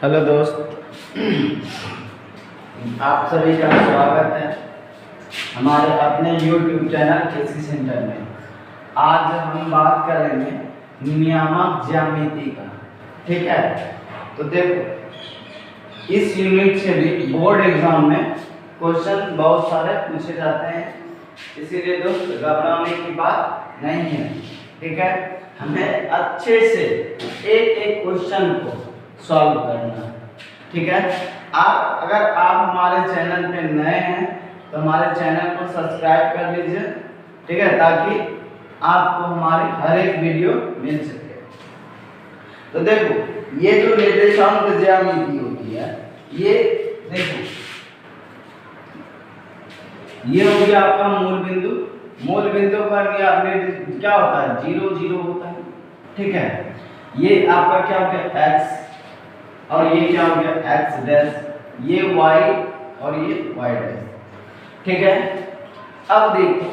Hello दोस्त, आप सभी का स्वागत है हमारे अपने YouTube चैनल केसी सेंटर में। आज हम बात करेंगे नियामक ज्यामिति का। ठीक है, तो देखो, इस यूनिट से भी बोर्ड एग्जाम में क्वेश्चन बहुत सारे पूछे जाते हैं, इसीलिए दोस्त घबराने की बात नहीं है। ठीक है, हमें अच्छे से एक एक क्वेश्चन को सॉल्व करना है। ठीक है, आप अगर आप हमारे चैनल पे नए हैं तो हमारे चैनल को सब्सक्राइब कर लीजिए। ठीक है, ताकि आपको हमारी हर एक वीडियो मिल सके। तो देखो, ये जो निर्देशांक ज्यामिति होती है, ये देखो, ये हो गया आपका मूल बिंदु। मूल बिंदु पर क्या होता है? 0 0 होता है। ठीक है, ये आपका क्या हो गया? x, और ये क्या हो गया? x डैश, ये y और ये y डैश। ठीक है, अब देखो,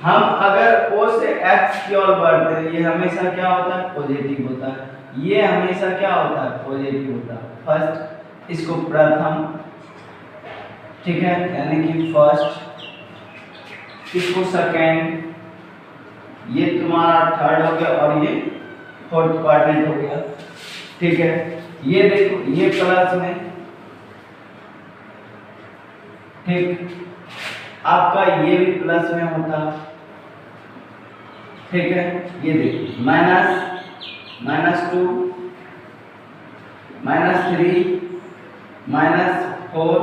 हम अगर o से x की ओर बढ़ते हैं, ये हमेशा क्या होता है? पॉजिटिव होता है। ये हमेशा क्या होता है? पॉजिटिव होता है। फर्स्ट, इसको प्रथम, ठीक है, यानी कि फर्स्ट, इसको सेकेंड, ये तुम्हारा थर्ड हो गया और ये फोर्थ क्वाड्रेंट हो गया। ठीक है, ये देखो, ये प्लस में, ठीक, आपका ये भी प्लस में होता। ठीक है, ये देखो, -2, -3, -4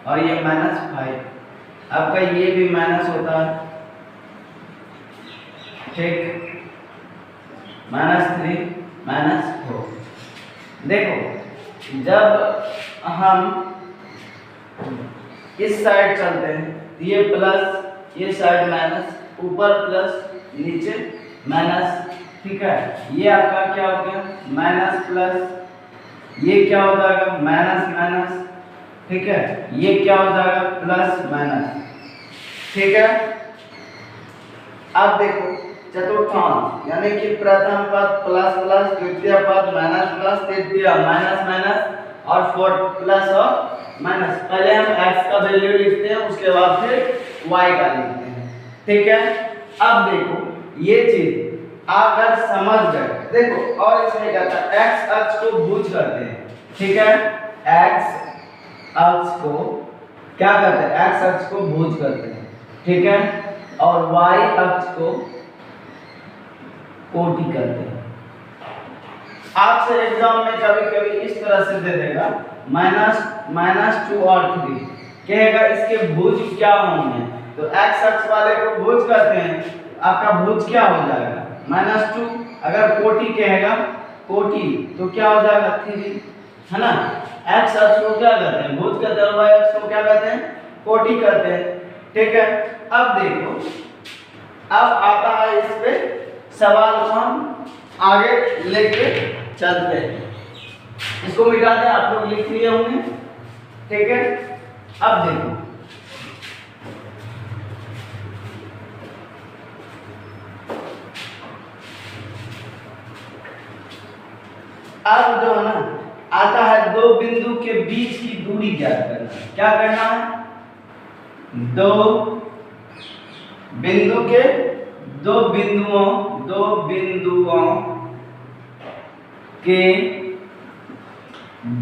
और ये -5, आपका ये भी माइनस होता है। ठीक, -3, -4। देखो, जब हम इस साइड चलते हैं तो ये प्लस, ये साइड माइनस, ऊपर प्लस, नीचे माइनस। ठीक है, ये आपका क्या हो गया? माइनस प्लस, ये क्या हो जाएगा? Minus minus. ठीक है, ये क्या हो जाएगा? Plus minus. ठीक है, अब देखो, चतुर्थांश यानी कि प्रथम पद प्लस प्लस, द्वितीय पद माइनस प्लस, तृतीय माइनस माइनस और फोर्थ प्लस और माइनस। पहले हम x का वैल्यू लिखते हैं, उसके बाद फिर y का लिखते हैं। ठीक है, अब देखो, ये चीज अगर समझ गए, देखो, और इसमें क्या था? x अक्ष को भुज करते हैं। ठीक है, x अक्ष को क्या करते हैं? x अक्ष को भुज करते हैं। ठीक है, और y अक्ष को कोटि करते हैं। आपसे एग्जाम में कभी कभी इस तरह से दे देगा, -2 और 3, कहेगा इसके भुज क्या होंगे, तो x अक्ष वाले को भुज करते हैं, आपका भुज क्या हो जाएगा? -2। अगर कोटि कहेगा, कोटि, तो क्या हो जाएगा? 3, है ना। x अक्ष को क्या कहते हैं? भुज कहते हैं, और y अक्ष को क्या कहते हैं? कोटि कहते हैं। ठीक है, अब देखो, अब आता है इस पे सवाल को हम आगे लेके चलते हैं। इसको मिटा दें, आप लोग लिख लिए होंगे। ठीक है, अब देखो, अब जो है ना, आता है दो बिंदु के बीच की दूरी ज्ञात करना। क्या करना है? दो बिंदुओं के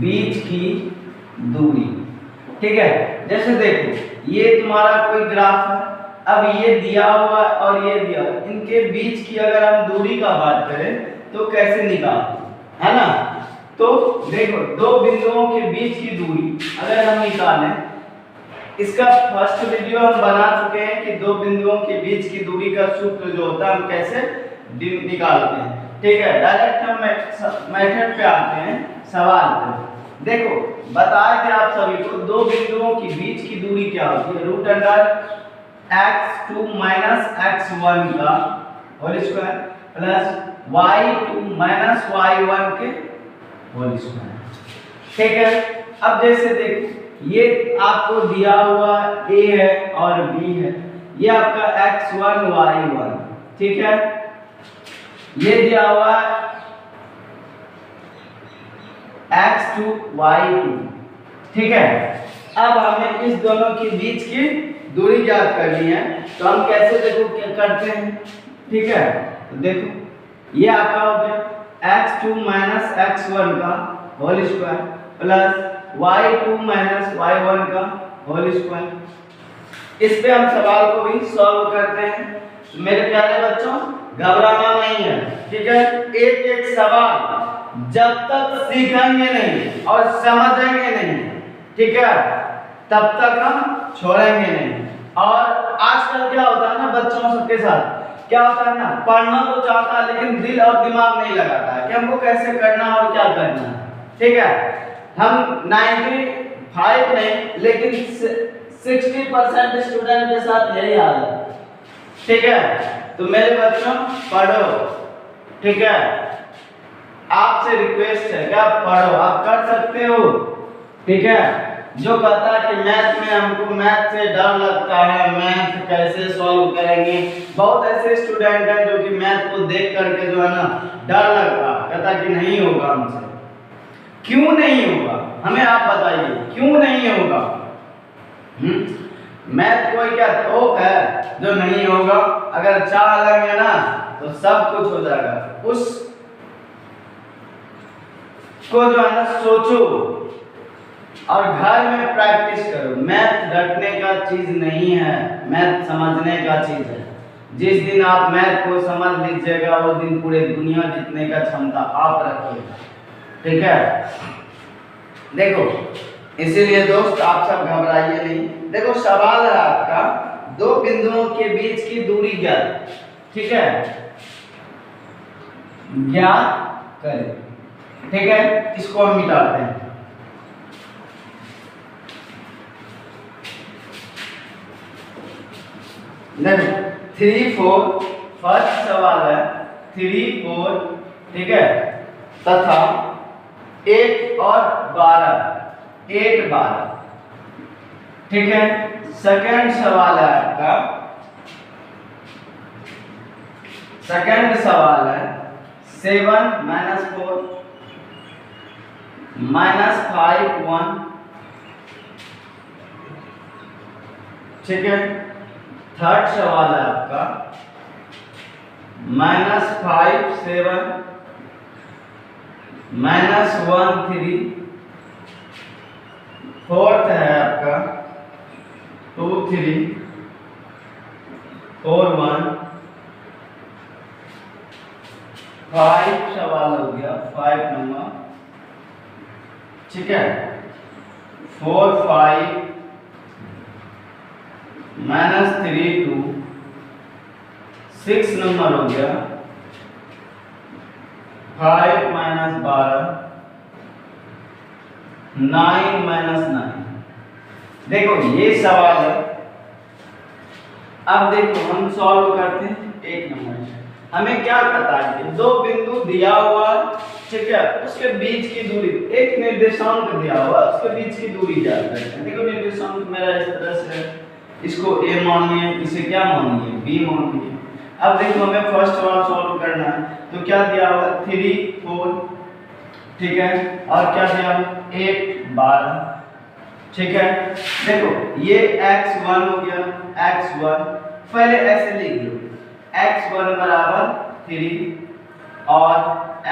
बीच की दूरी। ठीक है, जैसे देखो, ये तुम्हारा कोई ग्राफ है, अब ये दिया हुआ और ये दिया हुआ, इनके बीच की अगर हम दूरी का बात करें तो कैसे निकालते है ना। तो देखो, दो बिंदुओं के बीच की दूरी अगर हम निकालें, इसका फर्स्ट वीडियो हम बना चुके हैं कि दो बिंदुओं के बीच की दूरी का सूत्र जो होता है हम कैसे निकालते हैं। ठीक है, डायरेक्ट हम मेथड पे आते हैं, सवाल पे। देखो, बताया कि आप सभी को दो बिंदुओं के बीच की दूरी क्या होती है? √x2 - x1 का whole square plus y2 - y1 के होल स्क्वायर। ठीक है, अब जैसे देखो, ये आपको दिया हुआ a है और b है, ये आपका x1 y1। ठीक है, ये दिया हुआ x2 y2। ठीक है, अब हमें इस दोनों के बीच की दूरी ज्ञात करनी है, तो हम कैसे देखो क्या करते हैं। ठीक है, तो देखो ये आपका हो गया x2 माइनस x1 का whole square plus y2 minus y1 का होल स्क्वायर। इस पे हम सवाल को भी सॉल्व करते हैं। मेरे प्यारे बच्चों, घबराना नहीं है। ठीक है, एक एक सवाल जब तक सीखेंगे नहीं और समझेंगे नहीं, ठीक है, तब तक हम छोड़ेंगे नहीं। और आजकल क्या होता है ना बच्चों सबके साथ, क्या होता है ना, पढ़ना तो चाहता है लेकिन दिल और दिमाग नहीं लगाता है कि हमको कैसे करना है और क्या करना है। ठीक है, हम 95 नहीं लेकिन 60% स्टूडेंट के साथ यही हाल है। ठीक है, तो मेरे बच्चों पढ़ो। ठीक है, आपसे रिक्वेस्ट है कि आप पढ़ो, आप कर सकते हो। ठीक है, जो कहता है कि मैथ में हमको मैथ से डर लगता है, मैथ कैसे सॉल्व करेंगे, बहुत ऐसे स्टूडेंट हैं जो कि मैथ को देख करके जो है ना डर लगता है, कहता कि नहीं होगा हमसे। क्यों नहीं होगा, हमें आप बताइए क्यों नहीं होगा। मैथ कोई क्या तोप है जो नहीं होगा, अगर चाह लेंगे ना तो सब कुछ हो जाएगा। उस को जो है ना सोचो और घर में प्रैक्टिस करो। मैथ रटने का चीज नहीं है, मैथ समझने का चीज है। जिस दिन आप मैथ को समझ लीजिएगा उस दिन पूरे दुनिया जीतने का क्षमता आप रखिएगा। ठीक है, देखो इसीलिए दोस्त आप सब घबराइए नहीं। देखो सवाल है आपका, दो बिंदुओं के बीच की दूरी ज्ञात। ठीक है, ज्ञात करें। ठीक है, इसको हम मिटाते हैं। देखो 3 4 फर्स्ट सवाल है 3 4। ठीक है, तथा 8 और 12 8 12। ठीक है, सेकंड सवाल है आपका, सेकंड सवाल है 7 माइनस 4 माइनस 5 1। ठीक है, थर्ड सवाल है आपका -5 7 -1 3। फोर्थ है आपका 2 3 4 1। 5 सवाल हो गया 5 नंबर। ठीक है, 4 5 -3 2। 6 नंबर हो गया 5 -12 9 -9। देखो ये सवाल है, अब देखो हम सॉल्व करते हैं। 1 नंबर हमें क्या पता है कि दो बिंदु दिया हुआ, ठीक है, उसके बीच की दूरी, एक निर्देशांक दिया हुआ उसके बीच की दूरी ज्ञात करते हैं। देखो निर्देशांक मेरा इस तरह से है, इसको a मानिए, इसे क्या मानिए b मानिए। अब देखो हमें फर्स्ट वाला सॉल्व करना है, तो क्या दिया हुआ 3 4। ठीक है, और क्या दिया 8 12। ठीक है, देखो ये x1 हो गया, x1 पहले ऐसे लिख लो, x1 बराबर 3 और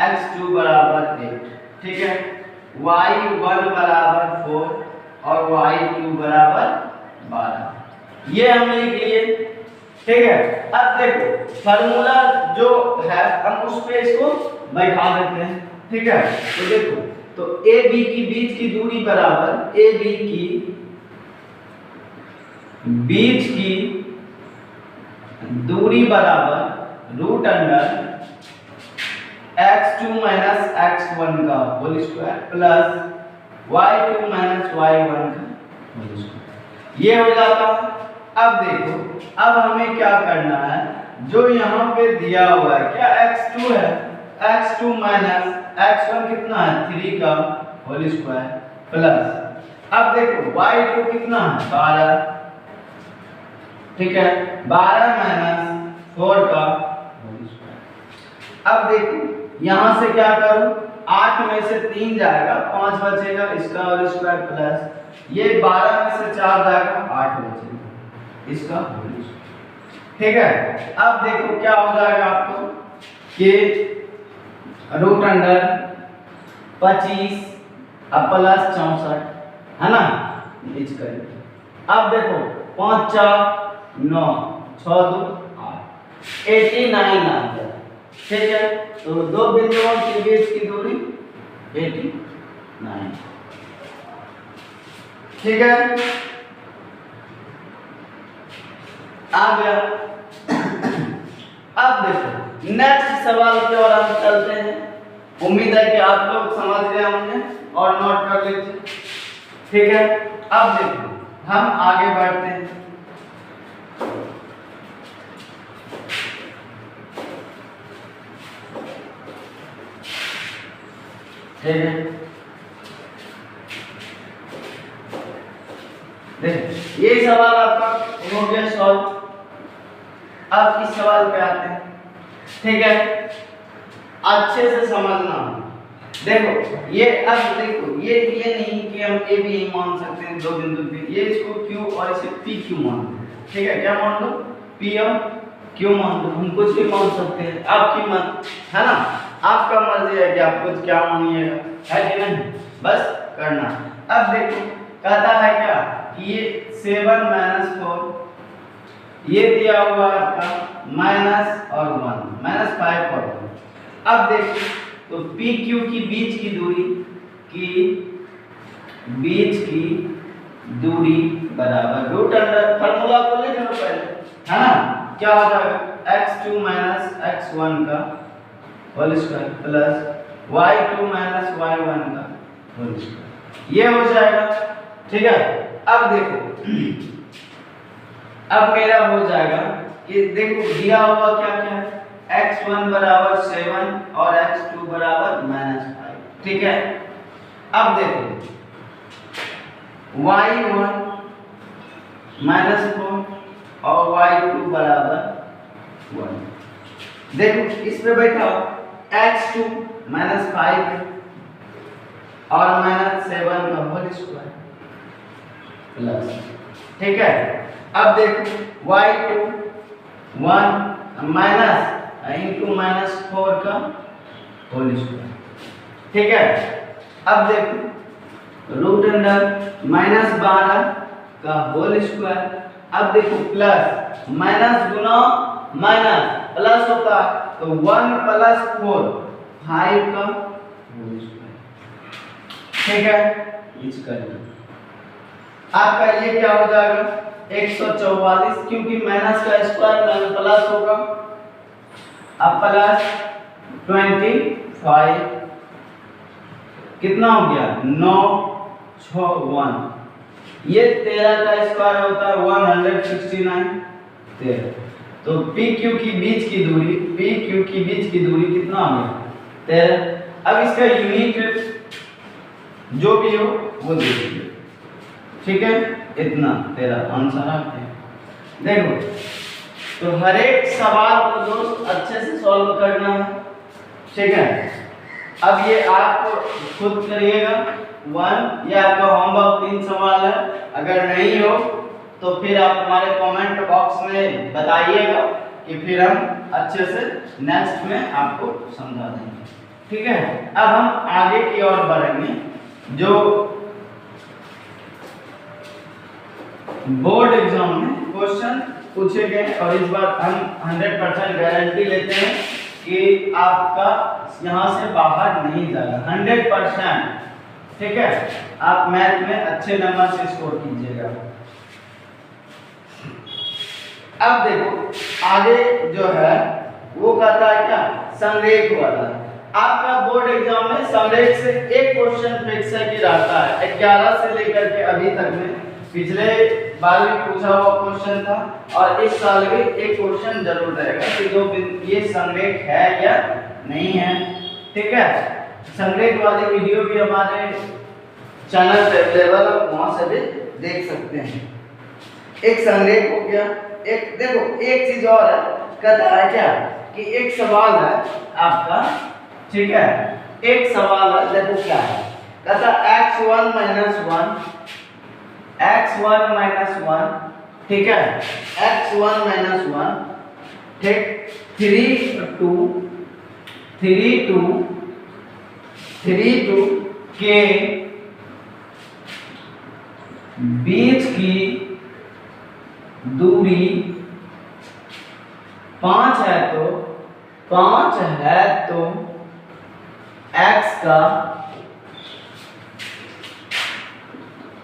x2 बराबर 8। ठीक है, y1 बराबर 4 और y2 बराबर 12। ये हम लिख लिए। ठीक है, अब देखो फार्मूला जो है हम उस पे इसको बैठा देते हैं। ठीक है, तो देखो तो ए बी की बीच की दूरी बराबर ए बी की बीच की दूरी बराबर root under x2 minus x1 का whole square plus y2 minus y1 का होल स्क्वायर। ये हो जाता है। अब देखो, अब हमें क्या करना है, जो यहाँ पे दिया हुआ है क्या x2 है, x2 माइनस x1 कितना है 3 का होल स्क्वायर प्लस, अब देखो y2 कितना है 12। ठीक है, 12 माइनस 4 का होल स्क्वायर। अब देखो यहाँ से क्या करूँ, 8 में से 3 जाएगा, 5 बचेगा, इसका होल स्क्वायर प्लस ये 12 में से 4 जाएगा, 8 बचेगा, इसका होल स्क्वायर। ठीक है, अब देखो क्या हो जाएगा आपको कि रूट अंडर 25 अब प्लस 64 है ना, इच करेंगे। अब देखो 5 4 9 6 2 8 89 आ गया। ठीक है, तो दो बिंदुओं के बीच की दूरी 89। ठीक है, आ गया। अब देखो नेक्स्ट सवाल की ओर हम चलते हैं। उम्मीद है कि आप लोग समझ गए होंगे और नोट कर लीजिए। ठीक है, अब देखो हम आगे बढ़ते हैं। ठीक है, देखो ये सवाल आपका हो गया सॉल्व। अब इस सवाल पे आते हैं। ठीक है, अच्छे से समझना। देखो ये अब देखो ये नहीं कि हम ए बी मान सकते हैं दो बिंदु पे, ये इसको क्यू और इसे पी क्यू मान लो। ठीक है, क्या मान लो, पी और क्यू मान लो, हम कुछ भी मान सकते हैं, आपकी मत है ना, आपका मर्जी है कि आप कुछ क्या मानिएगा, है कि नहीं, बस करना। अब देखो कहता है क्या कि ये 7 - 4 ये दिया हुआ है आपका माइनस और 1 -5 और 1। अब देखो तो पी क्यू की बीच की दूरी बराबर रूट अंडर, फार्मूला को लिख लो पहले, है ना, क्या हो जाएगा x2 - x1 का whole square plus y2 - y1 का होल स्क्वायर, ये हो जाएगा। ठीक है, अब देखो अब मेरा हो जाएगा कि देखो दिया हुआ क्या क्या है, x1 बराबर 7 और x2 बराबर -5। ठीक है, अब देखो y1 -4 और y2 बराबर 1। देखो इस पे बैठा x2 -5 और -7 का होल स्क्वायर प्लस। ठीक है, अब देखो y2 1 माइनस इंटू -4 का होल स्क्वायर। ठीक है, अब देखो रूट अंडर -12 का होल स्क्वायर। अब देखो प्लस माइनस गुना माइनस प्लस होता है तो 1 + 4 5 का होल स्क्वायर। ठीक है, इसका आपका ये क्या हो जाएगा 144, क्योंकि माइनस का स्क्वायर में प्लस होगा। अब प्लस 25 कितना हो गया 9 6 1, ये 13 का स्क्वायर होता है 169 13। तो पी क्यू की बीच की दूरी कितना हो गया 13। अब इसका यूनिट जो भी हो वो दे दीजिए। ठीक है, इतना 13 आंसर आ गया। देखो तो हर एक सवाल को दोस्त अच्छे से सॉल्व करना है। ठीक है, अब ये आप खुद करिएगा 1, ये आपका होमवर्क 3 सवाल है। अगर नहीं हो तो फिर आप हमारे कमेंट बॉक्स में बताइएगा कि फिर हम अच्छे से नेक्स्ट में आपको समझा देंगे। ठीक है, अब हम आगे की ओर बढ़ेंगे। जो बोर्ड एग्जाम में क्वेश्चन पूछे गए और इस बार हम 100% गारंटी लेते हैं कि आपका यहाँ से बाहर नहीं जाएगा 100%। ठीक है, आप मैथ में अच्छे नंबर से स्कोर कीजिएगा। अब देखो आगे जो है वो कहता है क्या संरेख वाला। आपका बोर्ड एग्जाम में संरेख से एक क्वेश्चन फिक्स है कि रहता है 11 से लेकर के अभी तक में। पिछले बार भी पूछा हुआ क्वेश्चन था और इस साल भी एक क्वेश्चन जरूर रहेगा कि जो ये संरेख है या नहीं है। ठीक है, संरेख वाली वीडियो भी हमारे चैनल पे अवेलेबल है, वहां से भी देख सकते हैं। एक संरेख हो गया। एक देखो एक चीज और है, कहता है क्या कि एक सवाल है आपका ठीक है। एक सवाल है, देखो क्या है, कहता x1 माइनस 1, ठीक है, x1 माइनस 1, ठीक, 3 2 के बीच की दूरी 5 है तो x का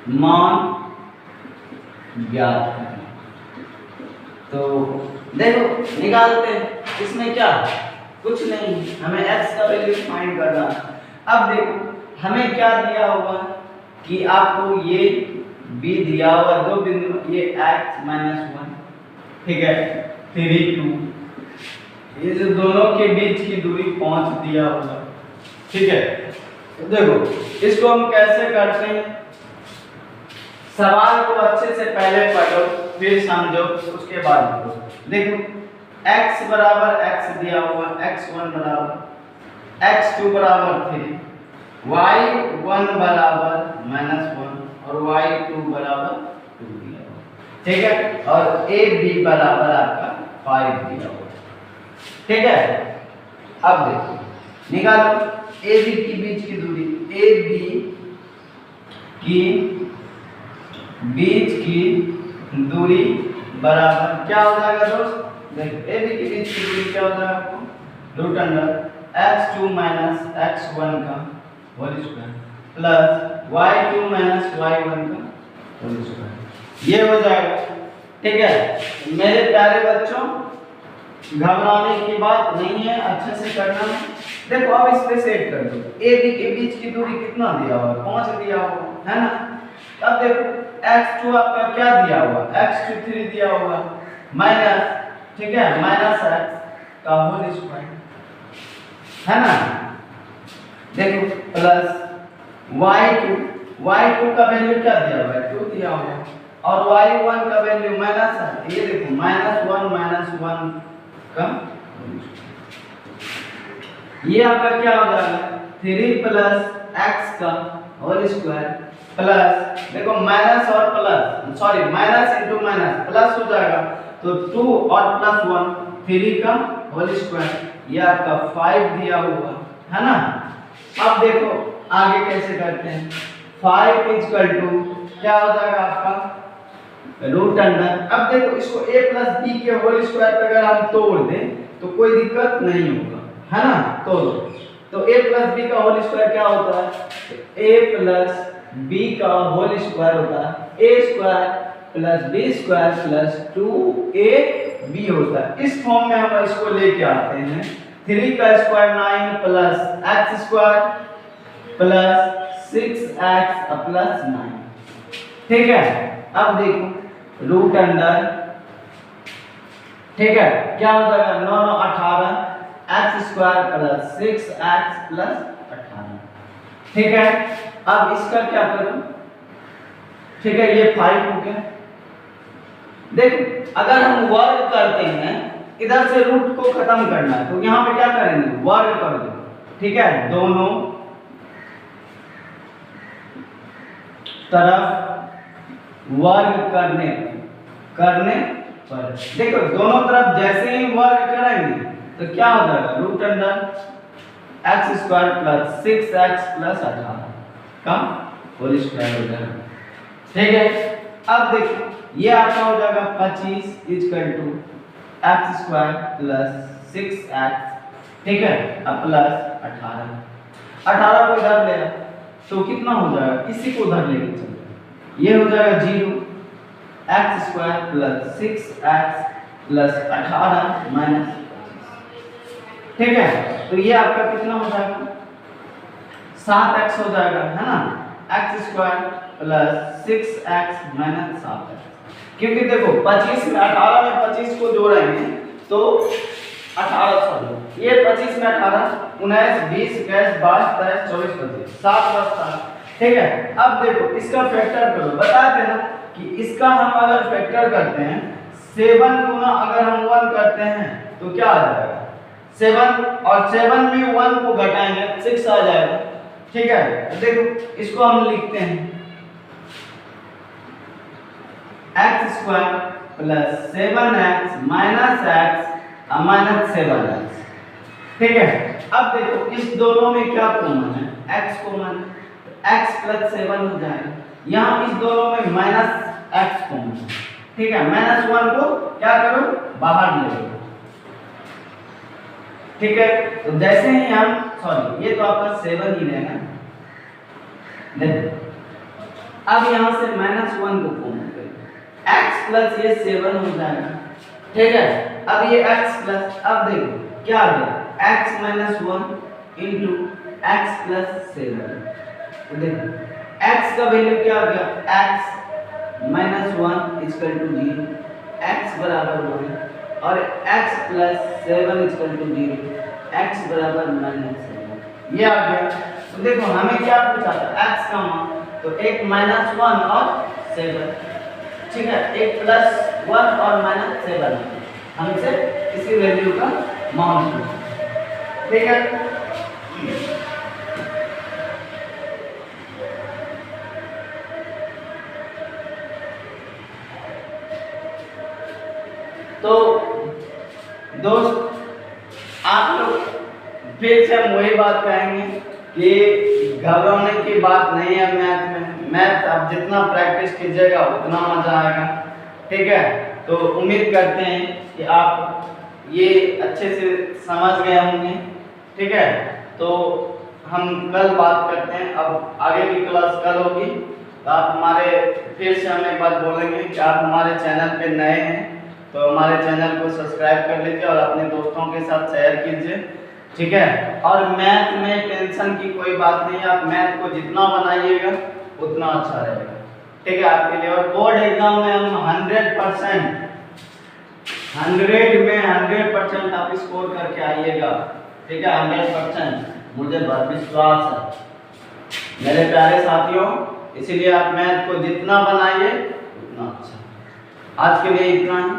मान ज्ञात है। तो देखो निकालते हैं, इसमें क्या कुछ नहीं, हमें x का वैल्यू फाइंड करना है। अब देखो हमें क्या दिया हुआ कि आपको ये b दिया हुआ, दो बिंदु, ये x माइनस 1, ठीक है, 3 2, ये जो दोनों के बीच की दूरी 5 दिया हुआ, ठीक है। तो देखो इसको हम कैसे करते हैं, सवाल को अच्छे से पहले पढ़ो फिर समझो उसके बाद लिखो। देखो x बराबर x दिया हुआ, x1 बराबर x2 बराबर 3, y1 बराबर -1 और y2 बराबर 2 दिया हुआ, ठीक है, और a b बराबर आपका 5 दिया हुआ, ठीक है। अब देखो निकालो a b के बीच की दूरी, a b की बीच की दूरी बराबर क्या हो जाएगा दोस्त, देखो ए बी के बीच की दूरी क्या हो जाएगा आपको, root under x2 minus x1 का whole square plus y2 minus y1 का होल स्क्वायर, ये हो जाएगा, ठीक है। मेरे प्यारे बच्चों घबराने की बात नहीं है, अच्छे से करना है। देखो अब इस पे सेट कर दो, ए बी के बीच की दूरी कितना दिया हुआ, 5 दिया हुआ है ना। अब देखो x2 आपका क्या दिया हुआ, x2 3 दिया हुआ माइनस, ठीक है, माइनस x का होल स्क्वायर है ना। देखो प्लस y2 का वैल्यू क्या दिया हुआ है, 2 दिया हुआ, और y1 का वैल्यू माइनस है, ये देखो -1 का होल स्क्वायर, ये आपका क्या हो जाएगा 3 प्लस x का होल स्क्वायर प्लस, देखो माइनस और plus, sorry minus into minus plus हो जाएगा, तो 2 और प्लस 1 3 का होल स्क्वायर, ये आपका 5 दिया हुआ है ना। अब देखो आगे कैसे करते हैं, 5 इक्वल टू क्या हो जाएगा आपका रूट अंडर, अब देखो इसको a प्लस b के होल स्क्वायर पे अगर हम तोड़ दें तो कोई दिक्कत नहीं होगा, है ना। तो a प्लस b का होल स्क्वायर क्या होता है, a प्लस b का होल स्क्वायर होता है a square plus b square plus 2ab होता है। इस फॉर्म में हम इसको लेके आते हैं, 3 का square 9 plus x square plus 6x plus 9, ठीक है। अब देखो रूट अंडर, ठीक है, क्या हो जाएगा 9 9 18 x square plus 6x plus 18, ठीक है। अब इसका क्या करूं, ठीक है, ये 5 हो गया। देखो अगर हम वर्ग करते हैं, इधर से रूट को खत्म करना है, तो यहां पे क्या करेंगे, वर्ग कर दो, ठीक है, दोनों तरफ वर्ग करने पर देखो दोनों तरफ जैसे ही वर्ग करेंगे तो क्या हो जाएगा root under x square plus 6x plus 18 का होल स्क्वायर हो जाएगा, ठीक है। अब देखो ये आपका हो जाएगा 25 equal to x square plus 6x, ठीक है, अब प्लस 18 को इधर ले तो कितना हो जाएगा, इसी को उधर लेके चलो, ये हो जाएगा 0 x square plus 6x plus 18 minus, ठीक है। तो ये आपका कितना हो जाएगा 7x हो जाएगा, है ना, x square plus 6x minus 7x, क्योंकि देखो 25 में 18 में 25 को जोड़ेंगे तो 18, सॉरी ये 25 में 18 19 20 21 22 23 24 25 7 बचता है, ठीक है। अब देखो इसका फैक्टर करो, बता देना कि इसका हम अगर फैक्टर करते हैं 7 गुना अगर हम 1 करते हैं तो क्या आ जाएगा 7 और 7 में 1 को घटाएंगे 6 आ जाएगा। ठीक है, तो देखो इसको हम लिखते हैं x square plus 7x minus x minus 7x। ठीक है, अब देखो इस दोनों में क्या कॉमन है, x कॉमन, x प्लस 7 हो जाएगा। यहाँ इस दोनों में माइनस x कॉमन है। ठीक है, माइनस 1 को क्या करो, बाहर ले लो। ठीक है, तो जैसे ही हम सॉरी ये तो आपका 7 ही रहेगा। देखो अब यहाँ से माइनस 1 को कॉमन करें, x प्लस ये 7 हो जाएगा। ठीक है, अब ये x प्लस, अब देखो क्या आ गया, x minus 1 into x plus 7। तो देखो x का वैल्यू क्या आ गया, x minus 1 equal to 0, x बराबर 1 और x plus 7 equal to 0, x बराबर माइनस 7 ये आ गया। तो देखो हमें क्या पूछा था, x का मान, तो एक माइनस 1 और 7। ठीक है, एक प्लस 1 और माइनस 7 हमसे इसी वैल्यू का मान पूछा। ठीक है, तो दोस्त आप लोग फिर से हम वही बात कहेंगे कि घबराने की बात नहीं है मैथ में। मैथ आप जितना प्रैक्टिस कीजिएगा उतना मजा आएगा। ठीक है, तो उम्मीद करते हैं कि आप ये अच्छे से समझ गए होंगे। ठीक है, तो हम कल बात करते हैं, अब आगे की क्लास कल होगी। तो आप हमारे फिर से हमें एक बात बोलेंगे कि आप हमारे चैनल पे नए हैं तो हमारे चैनल को सब्सक्राइब कर लीजिए और अपने दोस्तों के साथ शेयर कीजिए। ठीक है, और मैथ में टेंशन की कोई बात नहीं है, आप मैथ को जितना बनाइएगा उतना अच्छा रहेगा। ठीक है, आपके लिए। और बोर्ड एग्जाम में हम 100% 100 में 100% आप स्कोर करके आइएगा। ठीक है, 100% मुझे विश्वास है मेरे प्यारे साथियों। इसीलिए आप मैथ को जितना बनाइए उतना अच्छा। आज के लिए इतना ही।